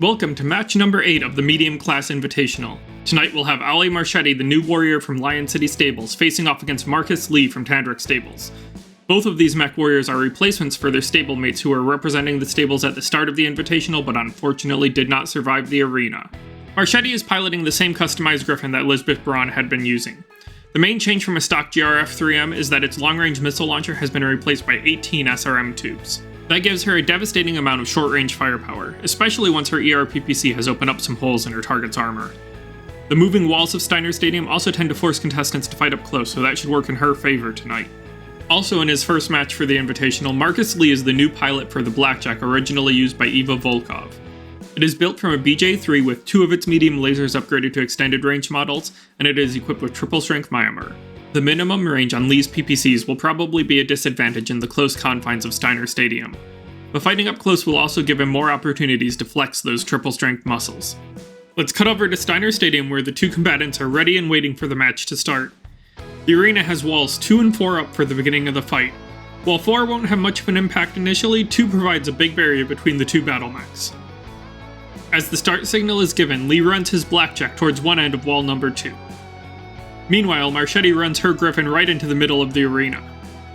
Welcome to match number 8 of the Medium Class Invitational. Tonight we'll have Ali Marchetti, the new warrior from Lion City Stables, facing off against Marcus Li from Tandrick Stables. Both of these mech warriors are replacements for their stablemates who were representing the stables at the start of the Invitational but unfortunately did not survive the arena. Marchetti is piloting the same customized Griffin that Lisbeth Braun had been using. The main change from a stock GRF-3M is that its long-range missile launcher has been replaced by 18 SRM tubes. That gives her a devastating amount of short-range firepower, especially once her ERPPC has opened up some holes in her target's armor. The moving walls of Steiner Stadium also tend to force contestants to fight up close, so that should work in her favor tonight. Also in his first match for the Invitational, Marcus Li is the new pilot for the Blackjack originally used by Eva Volkov. It is built from a BJ-3 with 2 of its medium lasers upgraded to extended range models, and it is equipped with triple strength Myanmar. The minimum range on Li's PPCs will probably be a disadvantage in the close confines of Steiner Stadium, but fighting up close will also give him more opportunities to flex those triple strength muscles. Let's cut over to Steiner Stadium where the two combatants are ready and waiting for the match to start. The arena has walls 2 and 4 up for the beginning of the fight. While 4 won't have much of an impact initially, 2 provides a big barrier between the two battle mechs. As the start signal is given, Li runs his Blackjack towards one end of wall number 2. Meanwhile, Marchetti runs her Griffin right into the middle of the arena.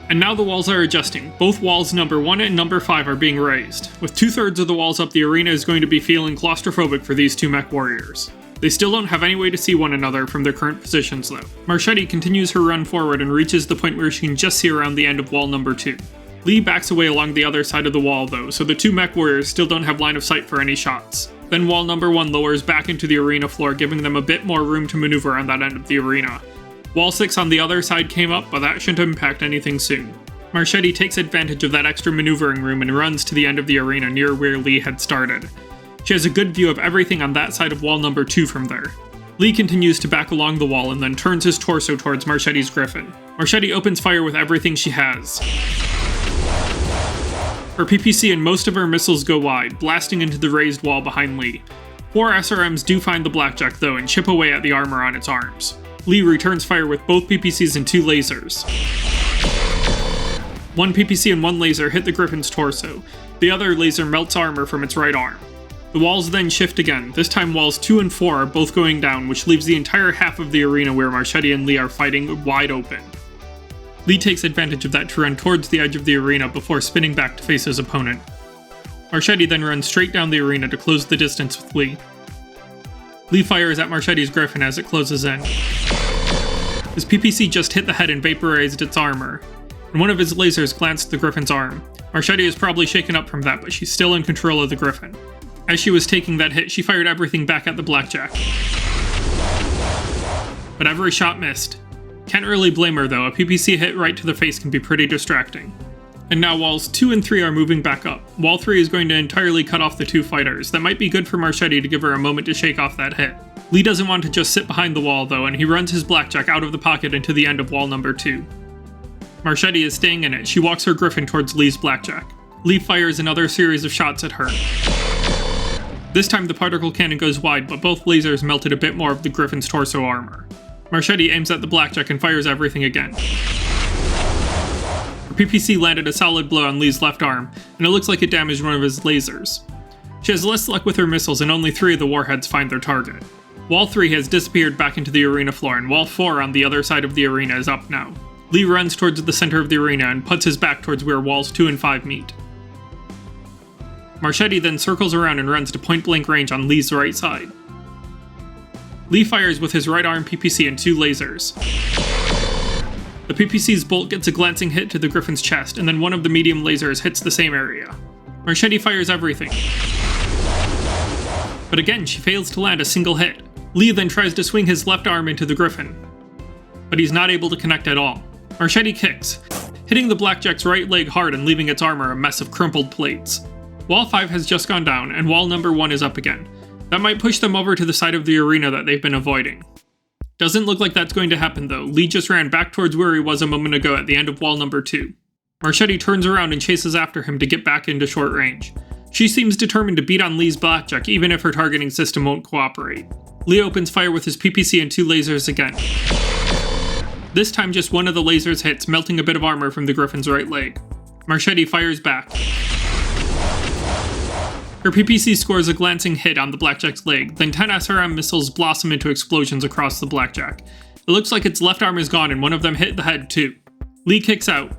And now the walls are adjusting. Both walls number 1 and number 5 are being raised. With 2/3 of the walls up, the arena is going to be feeling claustrophobic for these two mech warriors. They still don't have any way to see one another from their current positions though. Marchetti continues her run forward and reaches the point where she can just see around the end of wall number 2. Li backs away along the other side of the wall though, so the two mech warriors still don't have line of sight for any shots. Then wall number 1 lowers back into the arena floor, giving them a bit more room to maneuver on that end of the arena. Wall 6 on the other side came up, but that shouldn't impact anything soon. Marchetti takes advantage of that extra maneuvering room and runs to the end of the arena near where Li had started. She has a good view of everything on that side of wall number 2 from there. Li continues to back along the wall and then turns his torso towards Marchetti's Griffin. Marchetti opens fire with everything she has. Her PPC and most of her missiles go wide, blasting into the raised wall behind Li. 4 SRMs do find the Blackjack though and chip away at the armor on its arms. Li returns fire with both PPCs and 2 lasers. 1 PPC and 1 laser hit the Griffin's torso. The other laser melts armor from its right arm. The walls then shift again. This time walls 2 and 4 are both going down, which leaves the entire half of the arena where Marchetti and Li are fighting wide open. Li takes advantage of that to run towards the edge of the arena before spinning back to face his opponent. Marchetti then runs straight down the arena to close the distance with Li. Li fires at Marchetti's Griffin as it closes in. His PPC just hit the head and vaporized its armor, and one of his lasers glanced the Griffin's arm. Marchetti is probably shaken up from that, but she's still in control of the Griffin. As she was taking that hit, she fired everything back at the Blackjack. But every shot missed. Can't really blame her though, a PPC hit right to the face can be pretty distracting. And now walls 2 and 3 are moving back up. Wall 3 is going to entirely cut off the two fighters. That might be good for Marchetti to give her a moment to shake off that hit. Li doesn't want to just sit behind the wall though, and he runs his Blackjack out of the pocket into the end of wall number 2. Marchetti is staying in it. She walks her Griffin towards Li's Blackjack. Li fires another series of shots at her. This time the particle cannon goes wide, but both lasers melted a bit more of the Griffin's torso armor. Marchetti aims at the Blackjack and fires everything again. Her PPC landed a solid blow on Li's left arm, and it looks like it damaged one of his lasers. She has less luck with her missiles, and only 3 of the warheads find their target. Wall 3 has disappeared back into the arena floor, and wall 4 on the other side of the arena is up now. Li runs towards the center of the arena and puts his back towards where walls 2 and 5 meet. Marchetti then circles around and runs to point-blank range on Li's right side. Li fires with his right arm PPC and 2 lasers. The PPC's bolt gets a glancing hit to the Griffin's chest, and then one of the medium lasers hits the same area. Marchetti fires everything. But again, she fails to land a single hit. Li then tries to swing his left arm into the Griffin, but he's not able to connect at all. Marchetti kicks, hitting the Blackjack's right leg hard and leaving its armor a mess of crumpled plates. Wall 5 has just gone down, and wall number 1 is up again. That might push them over to the side of the arena that they've been avoiding. Doesn't look like that's going to happen though. Li just ran back towards where he was a moment ago at the end of wall number 2. Marchetti turns around and chases after him to get back into short range. She seems determined to beat on Li's Blackjack even if her targeting system won't cooperate. Li opens fire with his PPC and 2 lasers again. This time just one of the lasers hits, melting a bit of armor from the Griffin's right leg. Marchetti fires back. Her PPC scores a glancing hit on the Blackjack's leg, then 10 SRM missiles blossom into explosions across the Blackjack. It looks like its left arm is gone and one of them hit the head too. Li kicks out,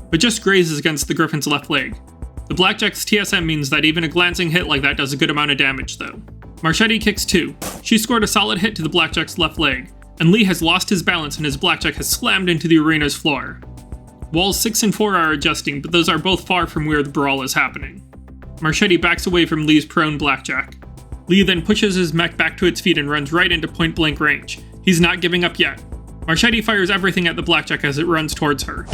but just grazes against the Griffin's left leg. The Blackjack's TSM means that even a glancing hit like that does a good amount of damage though. Marchetti kicks too. She scored a solid hit to the Blackjack's left leg, and Li has lost his balance and his Blackjack has slammed into the arena's floor. Walls 6 and 4 are adjusting, but those are both far from where the brawl is happening. Marchetti backs away from Li's prone Blackjack. Li then pushes his mech back to its feet and runs right into point blank range. He's not giving up yet. Marchetti fires everything at the Blackjack as it runs towards her.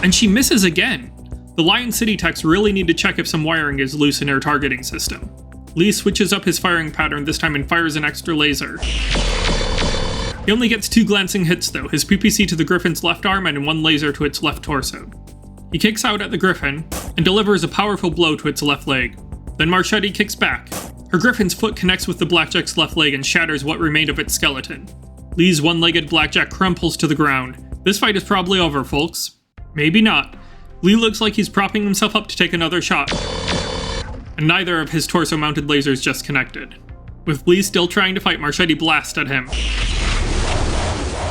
And she misses again! The Lion City techs really need to check if some wiring is loose in her targeting system. Li switches up his firing pattern this time and fires an extra laser. He only gets 2 glancing hits though, his PPC to the Griffin's left arm and 1 laser to its left torso. He kicks out at the Griffin and delivers a powerful blow to its left leg. Then Marchetti kicks back. Her Griffin's foot connects with the Blackjack's left leg and shatters what remained of its skeleton. Li's one-legged Blackjack crumples to the ground. This fight is probably over, folks. Maybe not. Li looks like he's propping himself up to take another shot, and neither of his torso-mounted lasers just connected. With Li still trying to fight, Marchetti blasts at him.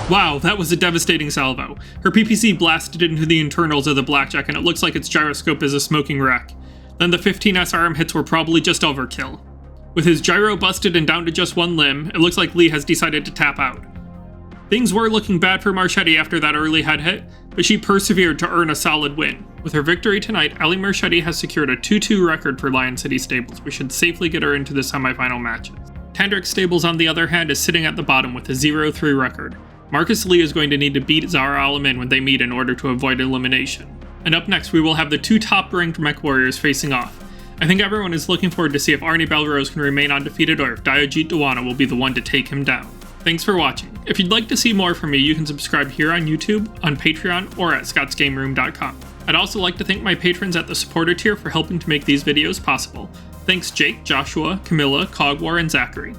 Wow, that was a devastating salvo. Her PPC blasted into the internals of the Blackjack and it looks like its gyroscope is a smoking wreck. Then the 15 SRM hits were probably just overkill. With his gyro busted and down to just 1 limb, it looks like Li has decided to tap out. Things were looking bad for Marchetti after that early head hit, but she persevered to earn a solid win. With her victory tonight, Ali Marchetti has secured a 2-2 record for Lion City Stables, which should safely get her into the semifinal matches. Tandrick Stables, on the other hand, is sitting at the bottom with a 0-3 record. Marcus Li is going to need to beat Zara Alamin when they meet in order to avoid elimination. And up next, we will have the 2 top-ranked mech warriors facing off. I think everyone is looking forward to see if Arnie Belrose can remain undefeated or if Diajit Dewana will be the one to take him down. Thanks for watching. If you'd like to see more from me, you can subscribe here on YouTube, on Patreon, or at scottsgameroom.com. I'd also like to thank my patrons at the supporter tier for helping to make these videos possible. Thanks Jake, Joshua, Camilla, Cogwar, and Zachary.